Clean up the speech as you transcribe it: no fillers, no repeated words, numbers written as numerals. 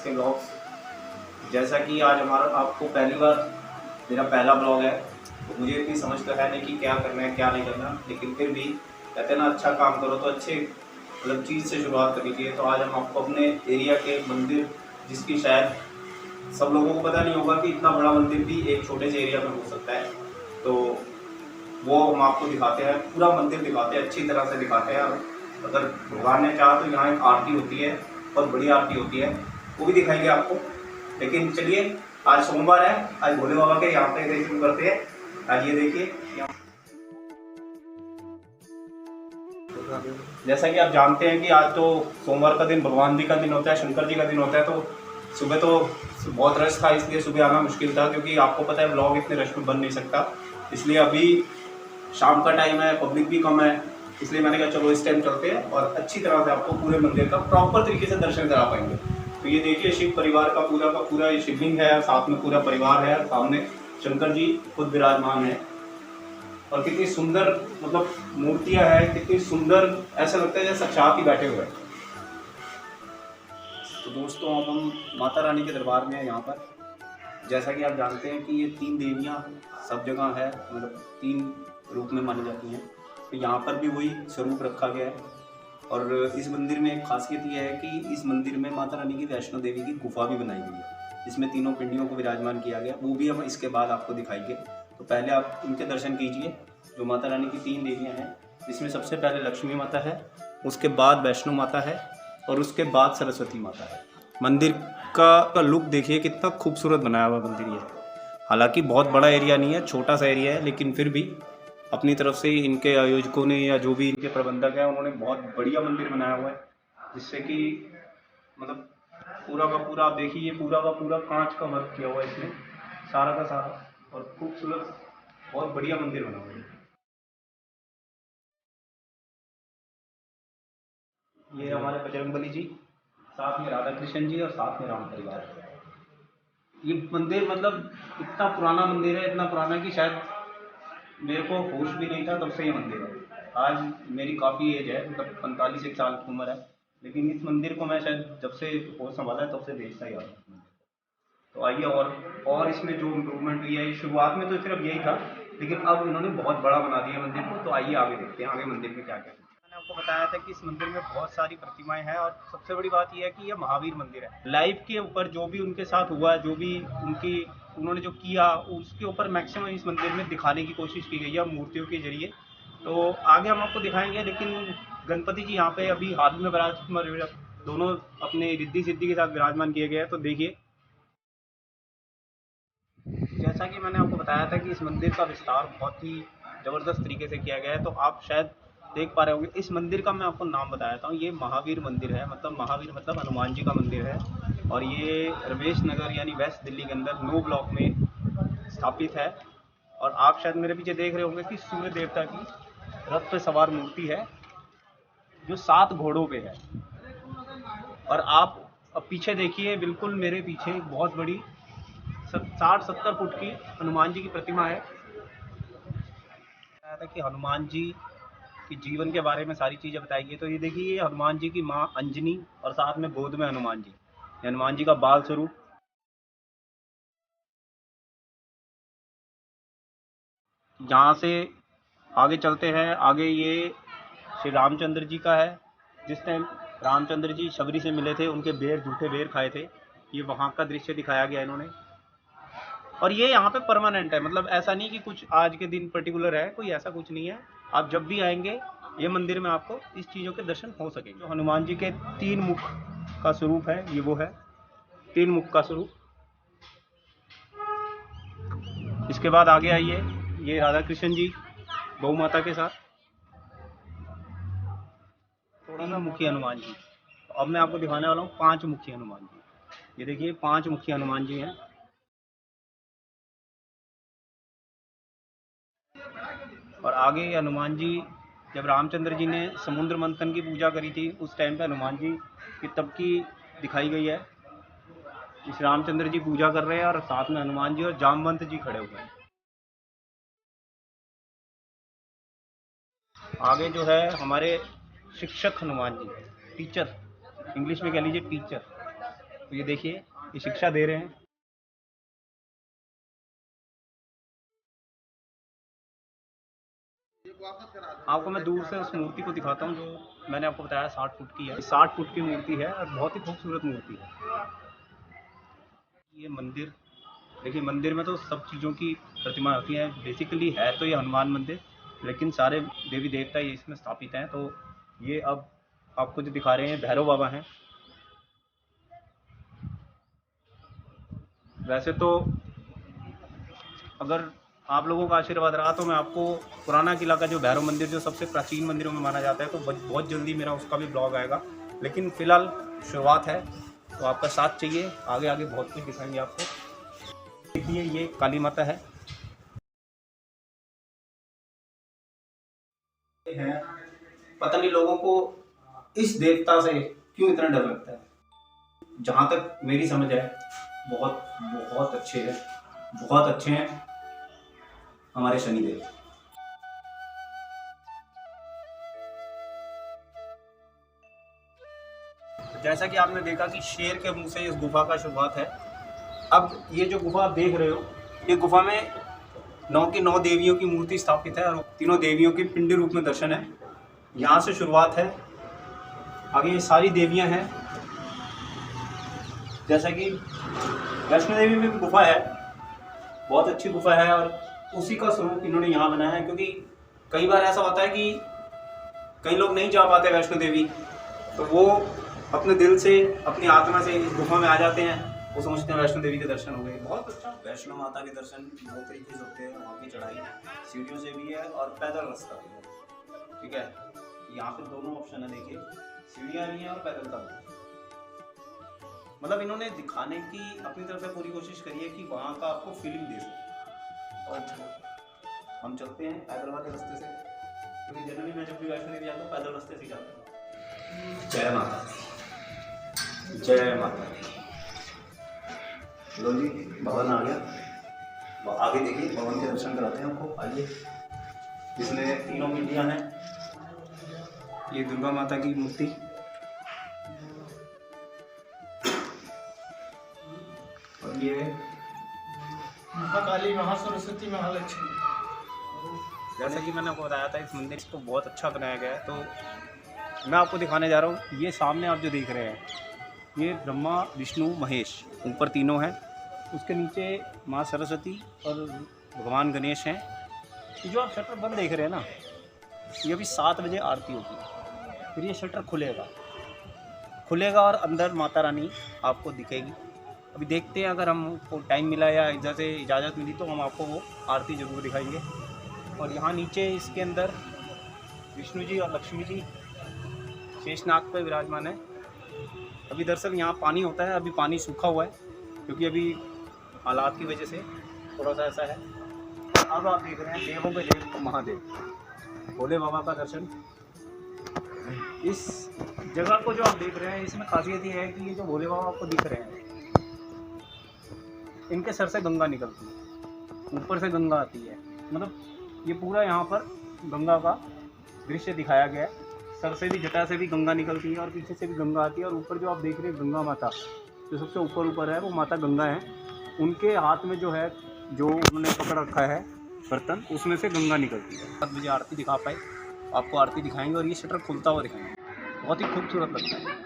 के ब्लॉग्स। जैसा कि आज हमारा आपको पहली बार मेरा पहला ब्लॉग है, तो मुझे इतनी समझ तो है नहीं कि क्या करना है क्या नहीं करना, लेकिन फिर भी कहते हैं ना, अच्छा काम करो तो अच्छे मतलब चीज़ से शुरुआत करनी चाहिए। तो आज हम आपको अपने एरिया के मंदिर, जिसकी शायद सब लोगों को पता नहीं होगा कि इतना बड़ा मंदिर भी एक छोटे से एरिया में हो सकता है, तो वो हम आपको दिखाते हैं, पूरा मंदिर दिखाते हैं, अच्छी तरह से दिखाते हैं। और अगर भगवान ने चाहा तो यहाँ एक आरती होती है, बहुत बड़ी आरती होती है, वो भी दिखाएंगे आपको। लेकिन चलिए, आज सोमवार है, आज भोले बाबा के यहाँ पे शुरू करते हैं। आज ये देखिए, जैसा कि आप जानते हैं कि आज तो सोमवार का दिन भगवान जी का दिन होता है, शंकर जी का दिन होता है। तो सुबह तो बहुत रश था, इसलिए सुबह आना मुश्किल था, क्योंकि आपको पता है ब्लॉग इतने रश में बन नहीं सकता। इसलिए अभी शाम का टाइम है, पब्लिक भी कम है, इसलिए मैंने कहा चलो इस टाइम चलते हैं और अच्छी तरह से आपको पूरे मंदिर का प्रॉपर तरीके से दर्शन करा पाएंगे। तो ये देखिए, शिव परिवार का पूरा ये शिवलिंग है, साथ में पूरा परिवार है, सामने शंकर जी खुद विराजमान है। और कितनी सुंदर मतलब मूर्तियां हैं, कितनी सुंदर, ऐसा लगता है जैसे साक्षात ही बैठे हुए हैं। तो दोस्तों, अब हम माता रानी के दरबार में हैं यहाँ पर। जैसा कि आप जानते हैं कि ये 3 देवियाँ सब जगह है, मतलब 3 रूप में मानी जाती हैं। तो यहाँ पर भी वही स्वरूप रखा गया है। और इस मंदिर में एक खासियत ये है कि इस मंदिर में माता रानी की वैष्णो देवी की गुफा भी बनाई गई है, जिसमें तीनों पिंडियों को विराजमान किया गया। वो भी हम इसके बाद आपको दिखाएंगे। तो पहले आप इनके दर्शन कीजिए, जो माता रानी की 3 देवियाँ हैं। इसमें सबसे पहले लक्ष्मी माता है, उसके बाद वैष्णो माता है, और उसके बाद सरस्वती माता है। मंदिर का लुक देखिए, कितना खूबसूरत बनाया हुआ मंदिर ये। हालांकि बहुत बड़ा एरिया नहीं है, छोटा सा एरिया है, लेकिन फिर भी अपनी तरफ से इनके आयोजकों ने या जो भी इनके प्रबंधक हैं, उन्होंने बहुत बढ़िया मंदिर बनाया हुआ है, जिससे कि मतलब पूरा का पूरा, आप देखिए, ये पूरा का पूरा कांच का वर्क किया हुआ है इसमें, सारा का सारा, और खूबसूरत बहुत बढ़िया मंदिर बना हुआ है। ये हमारे बजरंगबली जी, साथ में राधा कृष्ण जी, और साथ में राम परिवार। ये मंदिर मतलब इतना पुराना मंदिर है, इतना पुराना कि शायद मेरे को होश भी नहीं था तब से ये मंदिर है। आज मेरी काफ़ी एज है, मतलब 45 एक साल की उम्र है, लेकिन इस मंदिर को मैं शायद जब से होश संभाला है तब से देखता ही आ रहा हूँ। तो आइए, और इसमें जो इम्प्रूवमेंट हुई है, शुरुआत में तो सिर्फ यही था, लेकिन अब इन्होंने बहुत बड़ा बना दिया मंदिर को। तो आइए आगे देखते हैं, आगे मंदिर में क्या क्या। मैंने आपको बताया था कि इस मंदिर में बहुत सारी प्रतिमाएं हैं, और सबसे बड़ी बात यह है कि यह महावीर मंदिर है। लाइफ के ऊपर जो भी उनके साथ हुआ, जो भी उन्होंने जो किया, उसके ऊपर मैक्सिमम इस मंदिर में दिखाने की कोशिश की गई है मूर्तियों के जरिए। तो आगे हम आपको दिखाएंगे, लेकिन गणपति जी यहाँ पे अभी हाथ में विराजमान, दोनों अपने रिद्धि सिद्धि के साथ विराजमान किए गए हैं। तो देखिए, जैसा कि मैंने आपको बताया था कि इस मंदिर का विस्तार बहुत ही ज़बरदस्त तरीके से किया गया है। तो आप शायद देख पा रहे होंगे, इस मंदिर का मैं आपको नाम बताया था, ये महावीर मंदिर है। मतलब महावीर मतलब हनुमान जी का मंदिर है, और ये रमेश नगर यानी वेस्ट दिल्ली के अंदर 9 ब्लॉक में स्थापित है। और आप शायद मेरे पीछे देख रहे होंगे कि सूर्य देवता की रथ पे सवार मूर्ति है, जो 7 घोड़ों पे है। और आप अब पीछे देखिए, बिल्कुल मेरे पीछे एक बहुत बड़ी 60-70 फुट की हनुमान जी की प्रतिमा है। बताया था कि हनुमान जी के जीवन के बारे में सारी चीज़ें बताई गई। तो ये देखिए, ये हनुमान जी की माँ अंजनी, और साथ में गोद में हनुमान जी, हनुमान जी का बाल स्वरूप। यहाँ से आगे चलते हैं, आगे ये श्री रामचंद्र जी का है। जिस टाइम रामचंद्र जी शबरी से मिले थे, उनके बेर, झूठे बेर खाए थे, ये वहाँ का दृश्य दिखाया गया इन्होंने। और ये यहाँ पे परमानेंट है, मतलब ऐसा नहीं कि कुछ आज के दिन पर्टिकुलर है, कोई ऐसा कुछ नहीं है। आप जब भी आएंगे ये मंदिर में, आपको इस चीज़ों के दर्शन हो सकेंगे। जो हनुमान जी के 3 मुख का स्वरूप है, ये वो है 3 मुख का स्वरूप। इसके बाद आगे आइए, ये राधा कृष्ण जी गौ माता के साथ, थोड़ा सा मुखी हनुमान जी। तो अब मैं आपको दिखाने वाला हूँ 5 मुखी हनुमान जी। ये देखिए, 5 मुखी हनुमान जी हैं। और आगे हनुमान जी, जब रामचंद्र जी ने समुद्र मंथन की पूजा करी थी, उस टाइम पे हनुमान जी की तब की दिखाई गई है। इस रामचंद्र जी पूजा कर रहे हैं, और साथ में हनुमान जी और जामवंत जी खड़े हुए हैं। आगे जो है हमारे शिक्षक हनुमान जी, टीचर, इंग्लिश में कह लीजिए टीचर। तो ये देखिए, ये शिक्षा दे रहे हैं। आपको मैं दूर से उस मूर्ति को दिखाता हूँ जो मैंने आपको बताया 60 फुट की है। 60 फुट की मूर्ति है और बहुत ही खूबसूरत मूर्ति है। ये मंदिर देखिए, मंदिर में तो सब चीज़ों की प्रतिमा होती है। बेसिकली है तो ये हनुमान मंदिर, लेकिन सारे देवी देवता ये इसमें स्थापित हैं। तो ये अब आपको जो दिखा रहे हैं भैरव बाबा हैं। वैसे तो अगर आप लोगों का आशीर्वाद रहा तो मैं आपको पुराना किला का जो भैरव मंदिर जो सबसे प्राचीन मंदिरों में माना जाता है, तो बहुत जल्दी मेरा उसका भी ब्लॉग आएगा। लेकिन फ़िलहाल शुरुआत है, तो आपका साथ चाहिए। आगे आगे बहुत कुछ दिखाएंगे आपको। देखिए, ये काली माता है। पता नहीं लोगों को इस देवता से क्यों इतना डर लगता है। जहाँ तक मेरी समझ है, बहुत बहुत अच्छे हैं, बहुत अच्छे हैं हमारे शनिदेव। जैसा कि आपने देखा कि शेर के मुंह से इस गुफा का शुरुआत है। अब ये जो गुफा आप देख रहे हो, ये गुफा में 9 की 9 देवियों की मूर्ति स्थापित है और तीनों देवियों के पिंड रूप में दर्शन है। यहाँ से शुरुआत है। आगे ये सारी देवियाँ हैं। जैसा कि वैष्णो देवी में भी गुफा है, बहुत अच्छी गुफा है और उसी का स्वरूप इन्होंने यहाँ बनाया है। क्योंकि कई बार ऐसा होता है कि कई लोग नहीं जा पाते वैष्णो देवी, तो वो अपने दिल से, अपनी आत्मा से इस गुफा में आ जाते हैं। वो समझते हैं वैष्णो देवी के दर्शन हो गए। बहुत अच्छा। वैष्णो माता के दर्शन 2 तरीके से होते हैं। वहाँ की चढ़ाई सीढ़ियों से भी है और पैदल रास्ता भी है। ठीक है, यहाँ पे दोनों ऑप्शन है। देखिए, सीढ़ियाँ भी हैं और पैदल का भी। मतलब इन्होंने दिखाने की अपनी तरफ से पूरी कोशिश करी है कि वहाँ का आपको फीलिंग दे सके। और हम चलते हैं पैदल वाले रास्ते से, क्योंकि जनरली मैं जब भी वैष्णो देवी जाता हूँ पैदल रास्ते से जाता हूँ। जय माता दी, जय माता दी। लो जी, भवन आ गया। आगे देखिए, भवन के दर्शन कराते हैं आपको। आइए। इसमें तीनों पिंडियाँ हैं। ये दुर्गा माता की मूर्ति, और ये महाकाली, महासरस्वती, महालक्ष्मी। जैसा कि मैंने आपको बताया था, इस मंदिर को बहुत अच्छा बनाया गया है। तो मैं आपको दिखाने जा रहा हूँ। ये सामने आप जो देख रहे हैं, ये ब्रह्मा विष्णु महेश ऊपर तीनों हैं। उसके नीचे माँ सरस्वती और भगवान गणेश हैं। ये जो आप शटर बंद देख रहे हैं ना, ये अभी 7 बजे आरती होती है। फिर ये शटर खुलेगा और अंदर माता रानी आपको दिखेगी। अभी देखते हैं, अगर हमको टाइम मिला या जैसे इजाज़त मिली तो हम आपको वो आरती ज़रूर दिखाएंगे। और यहाँ नीचे इसके अंदर विष्णु जी और लक्ष्मी जी शेषनाग पर विराजमान है। अभी दरअसल यहाँ पानी होता है, अभी पानी सूखा हुआ है क्योंकि अभी हालात की वजह से थोड़ा सा ऐसा है। अब आप देख रहे हैं देवों के देव महादेव भोले बाबा का दर्शन। इस जगह को जो आप देख रहे हैं, इसमें खासियत ये है कि ये जो भोले बाबा आपको दिख रहे हैं, इनके सर से गंगा निकलती है, ऊपर से गंगा आती है। मतलब ये पूरा यहाँ पर गंगा का दृश्य दिखाया गया है। सर से भी, जटा से भी गंगा निकलती है और पीछे से भी गंगा आती है। और ऊपर जो आप देख रहे हैं गंगा माता, जो सबसे ऊपर है, वो माता गंगा है। उनके हाथ में जो है, जो उन्होंने पकड़ रखा है बर्तन, उसमें से गंगा निकलती है। 7 बजे आरती दिखा पाए, आपको आरती दिखाएंगे और ये शटर खुलता हुआ दिखाएंगे। बहुत ही खूबसूरत लगता है।